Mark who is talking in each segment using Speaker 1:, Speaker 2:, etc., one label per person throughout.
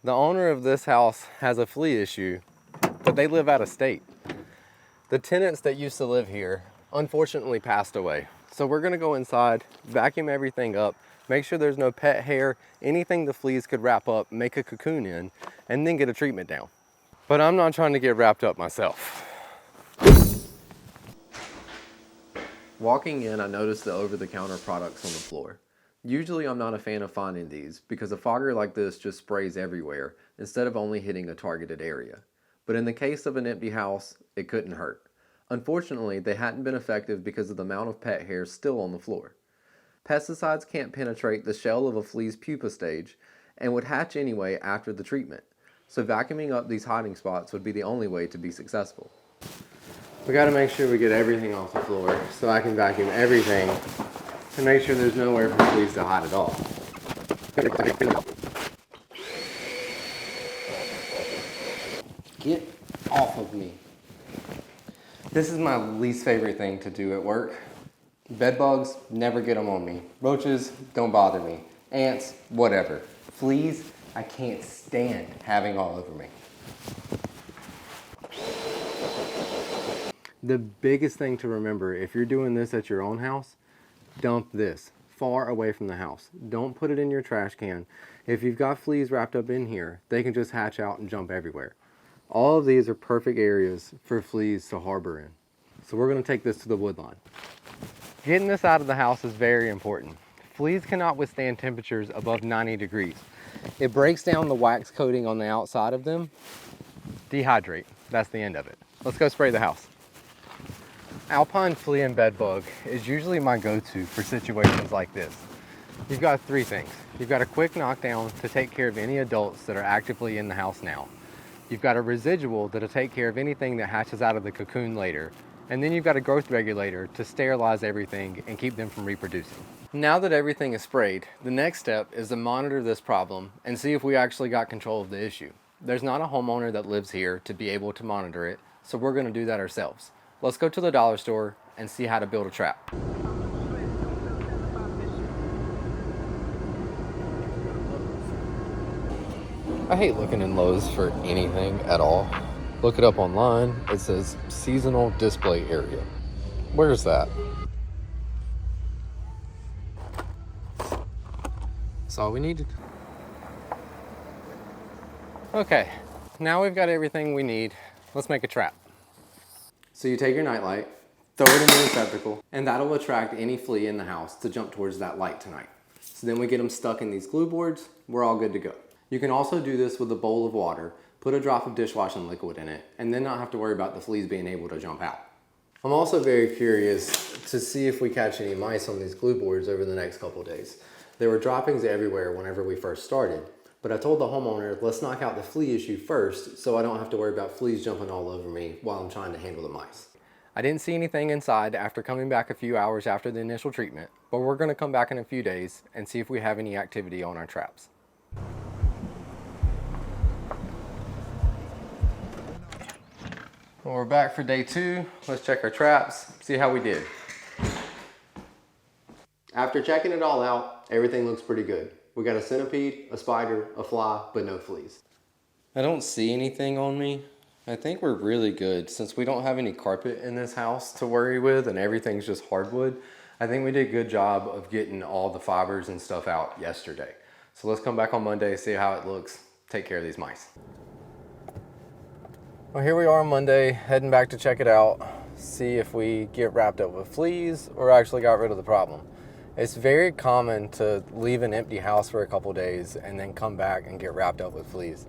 Speaker 1: The owner of this house has a flea issue, but they live out of state. The tenants that used to live here unfortunately passed away. So we're gonna go inside, vacuum everything up, make sure there's no pet hair, anything the fleas could wrap up, make a cocoon in, and then get a treatment down. But I'm not trying to get wrapped up myself. Walking in, I noticed the over-the-counter products on the floor. Usually I'm not a fan of finding these because a fogger like this just sprays everywhere instead of only hitting a targeted area. But in the case of an empty house, it couldn't hurt. Unfortunately, they hadn't been effective because of the amount of pet hair still on the floor. Pesticides can't penetrate the shell of a flea's pupa stage and would hatch anyway after the treatment. So vacuuming up these hiding spots would be the only way to be successful. We gotta make sure we get everything off the floor so I can vacuum everything to make sure there's nowhere for fleas to hide at all. Get off of me. This is my least favorite thing to do at work. Bed bugs, never get them on me. Roaches, don't bother me. Ants, whatever. Fleas, I can't stand having all over me. The biggest thing to remember, if you're doing this at your own house, dump this far away from the house. Don't put it in your trash can. If you've got fleas wrapped up in here, they can just hatch out and jump everywhere. All of these are perfect areas for fleas to harbor in. So we're going to take this to the wood line. Getting this out of the house is very important. Fleas cannot withstand temperatures above 90 degrees. It breaks down the wax coating on the outside of them. Dehydrate. That's the end of it. Let's go spray the house. Alpine flea and bed bug is usually my go-to for situations like this. You've got three things. You've got a quick knockdown to take care of any adults that are actively in the house now. You've got a residual that'll take care of anything that hatches out of the cocoon later. And then you've got a growth regulator to sterilize everything and keep them from reproducing. Now that everything is sprayed, the next step is to monitor this problem and see if we actually got control of the issue. There's not a homeowner that lives here to be able to monitor it, so we're going to do that ourselves. Let's go to the dollar store and see how to build a trap. I hate looking in Lowe's for anything at all. Look it up online. It says seasonal display area. Where's that? That's all we needed. Okay, now we've got everything we need. Let's make a trap. So you take your nightlight, throw it in the receptacle, and that'll attract any flea in the house to jump towards that light tonight. So then we get them stuck in these glue boards, we're all good to go. You can also do this with a bowl of water, put a drop of dishwashing liquid in it, and then not have to worry about the fleas being able to jump out. I'm also very curious to see if we catch any mice on these glue boards over the next couple of days. There were droppings everywhere whenever we first started, but I told the homeowner, let's knock out the flea issue first so I don't have to worry about fleas jumping all over me while I'm trying to handle the mice. I didn't see anything inside after coming back a few hours after the initial treatment, but we're going to come back in a few days and see if we have any activity on our traps. Well, we're back for day 2. Let's check our traps, see how we did. After checking it all out, everything looks pretty good. We got a centipede, a spider, a fly, but no fleas. I don't see anything on me. I think we're really good since we don't have any carpet in this house to worry with and everything's just hardwood. I think we did a good job of getting all the fibers and stuff out yesterday. So let's come back on Monday, see how it looks, take care of these mice. Well, here we are on Monday, heading back to check it out, see if we get wrapped up with fleas or actually got rid of the problem. It's very common to leave an empty house for a couple days and then come back and get wrapped up with fleas.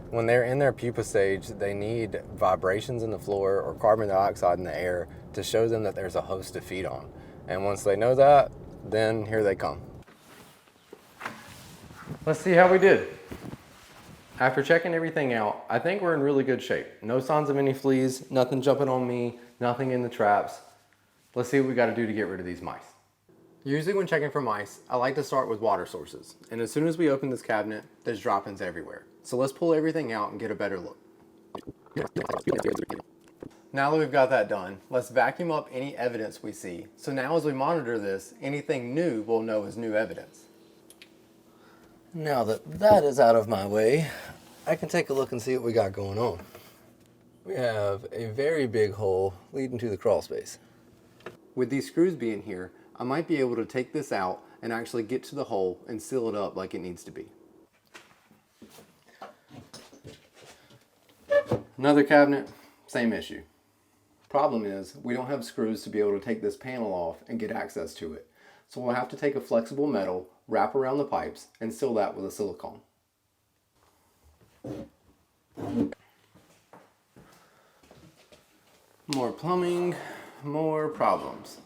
Speaker 1: When they're in their pupa stage, they need vibrations in the floor or carbon dioxide in the air to show them that there's a host to feed on. And once they know that, then here they come. Let's see how we did. After checking everything out, I think we're in really good shape. No signs of any fleas, nothing jumping on me, nothing in the traps. Let's see what we got to do to get rid of these mice. Usually when checking for mice, I like to start with water sources. And as soon as we open this cabinet, there's drop-ins everywhere. So let's pull everything out and get a better look. Now that we've got that done, let's vacuum up any evidence we see. So now as we monitor this, anything new we'll know is new evidence. Now that that is out of my way, I can take a look and see what we got going on. We have a very big hole leading to the crawl space. With these screws being here, I might be able to take this out and actually get to the hole and seal it up like it needs to be. Another cabinet, same issue. Problem is, we don't have screws to be able to take this panel off and get access to it. So we'll have to take a flexible metal, wrap around the pipes, and seal that with a silicone. More plumbing, more problems.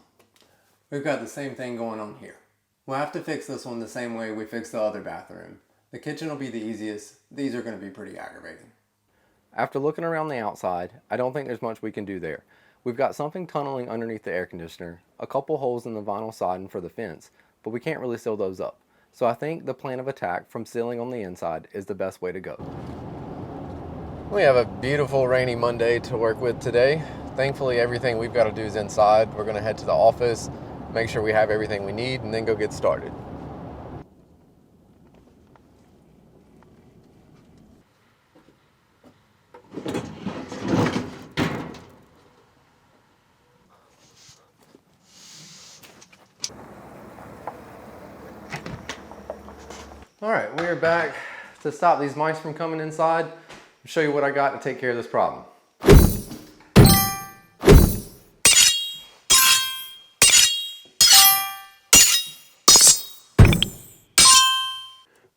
Speaker 1: We've got the same thing going on here. We'll have to fix this one the same way we fixed the other bathroom. The kitchen will be the easiest. These are going to be pretty aggravating. After looking around the outside, I don't think there's much we can do there. We've got something tunneling underneath the air conditioner, a couple holes in the vinyl siding for the fence, but we can't really seal those up. So I think the plan of attack from sealing on the inside is the best way to go. We have a beautiful rainy Monday to work with today. Thankfully, everything we've got to do is inside. We're going to head to the office, make sure we have everything we need, and then go get started. All right, we are back to stop these mice from coming inside. I'll show you what I got to take care of this problem.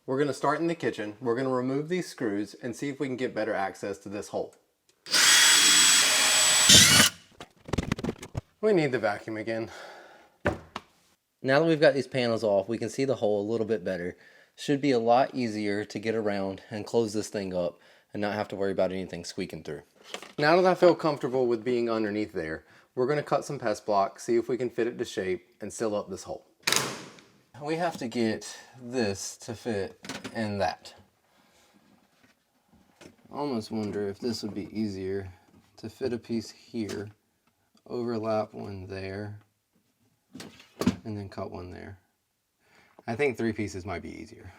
Speaker 1: We're going to start in the kitchen. We're going to remove these screws and see if we can get better access to this hole. We need the vacuum again. Now that we've got these panels off, we can see the hole a little bit better. Should be a lot easier to get around and close this thing up and not have to worry about anything squeaking through. Now that I feel comfortable with being underneath there, we're going to cut some pest block, see if we can fit it to shape and seal up this hole. We have to get this to fit in that. I almost wonder if this would be easier to fit a piece here, overlap one there, and then cut one there. I think 3 pieces might be easier.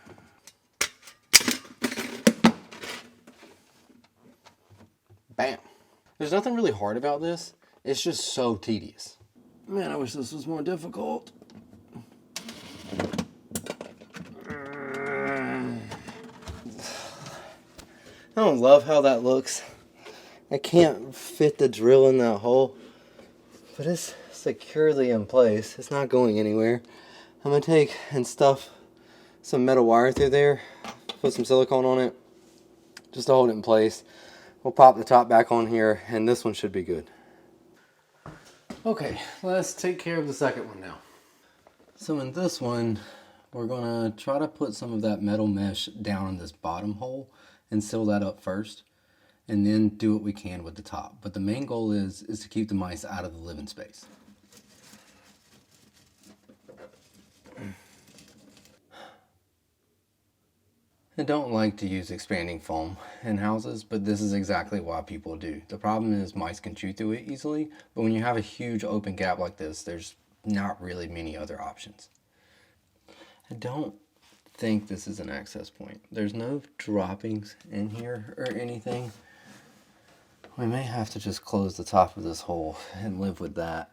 Speaker 1: Bam! There's nothing really hard about this. It's just so tedious. Man, I wish this was more difficult. I don't love how that looks. I can't fit the drill in that hole, but it's securely in place. It's not going anywhere. I'm going to take and stuff some metal wire through there, put some silicone on it, just to hold it in place. We'll pop the top back on here, and this one should be good. Okay, let's take care of the second one now. So in this one, we're going to try to put some of that metal mesh down in this bottom hole and seal that up first, and then do what we can with the top. But the main goal is to keep the mice out of the living space. I don't like to use expanding foam in houses, but this is exactly why people do. The problem is mice can chew through it easily, but when you have a huge open gap like this, there's not really many other options. I don't think this is an access point. There's no droppings in here or anything. We may have to just close the top of this hole and live with that.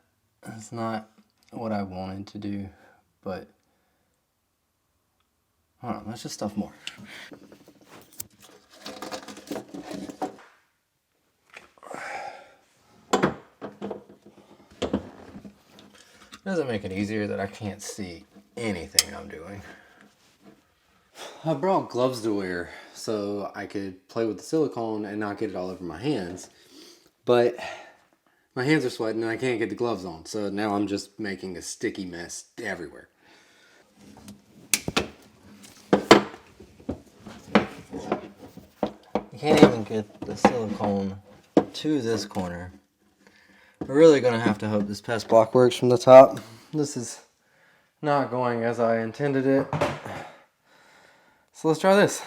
Speaker 1: It's not what I wanted to do, but I don't know, let's just stuff more. Doesn't make it easier that I can't see anything I'm doing. I brought gloves to wear so I could play with the silicone and not get it all over my hands. But my hands are sweating and I can't get the gloves on. So now I'm just making a sticky mess everywhere. You can't even get the silicone to this corner. We're really going to have to hope this pest block works from the top. This is not going as I intended it. So let's try this.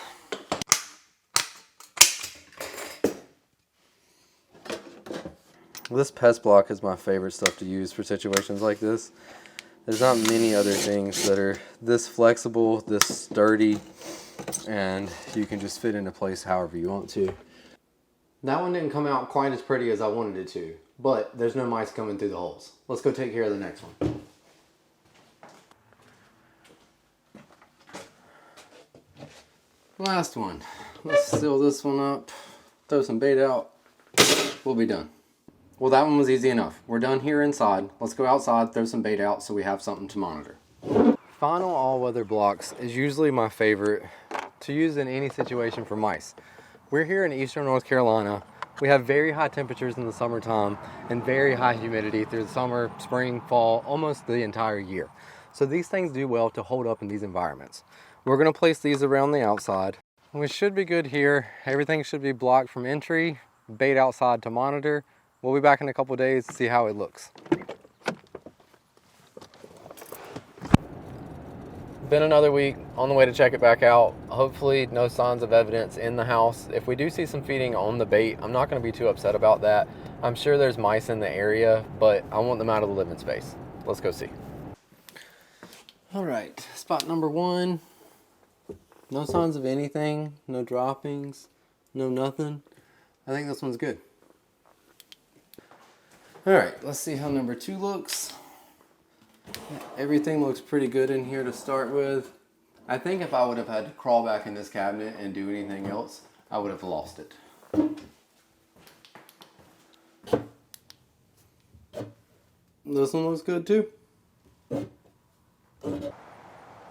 Speaker 1: This pest block is my favorite stuff to use for situations like this. There's not many other things that are this flexible, this sturdy, and you can just fit into place however you want to. That one didn't come out quite as pretty as I wanted it to, but there's no mice coming through the holes. Let's go take care of the next one. Last one. Let's seal this one up, throw some bait out, we'll be done. Well, that one was easy enough. We're done here inside. Let's go outside, throw some bait out so we have something to monitor. Vinyl all-weather blocks is usually my favorite to use in any situation for mice. We're here in eastern North Carolina. We have very high temperatures in the summertime and very high humidity through the summer, spring, fall, almost the entire year. So these things do well to hold up in these environments. We're going to place these around the outside. We should be good here. Everything should be blocked from entry, bait outside to monitor. We'll be back in a couple days to see how it looks. Been another week, on the way to check it back out. Hopefully no signs of evidence in the house. If we do see some feeding on the bait, I'm not going to be too upset about that. I'm sure there's mice in the area, but I want them out of the living space. Let's go see. All right, spot number 1. No signs of anything, no droppings, no nothing. I think this one's good. All right, let's see how number 2 looks. Everything looks pretty good in here to start with. I think if I would have had to crawl back in this cabinet and do anything else, I would have lost it. This one looks good too.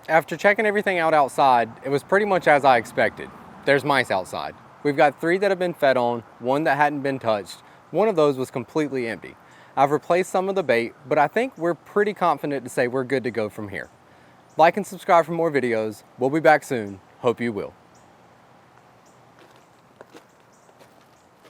Speaker 1: After checking everything out outside, it was pretty much as I expected. There's mice outside. We've got 3 that have been fed on, 1 that hadn't been touched. One of those was completely empty. I've replaced some of the bait, but I think we're pretty confident to say we're good to go from here. Like and subscribe for more videos. We'll be back soon. Hope you will.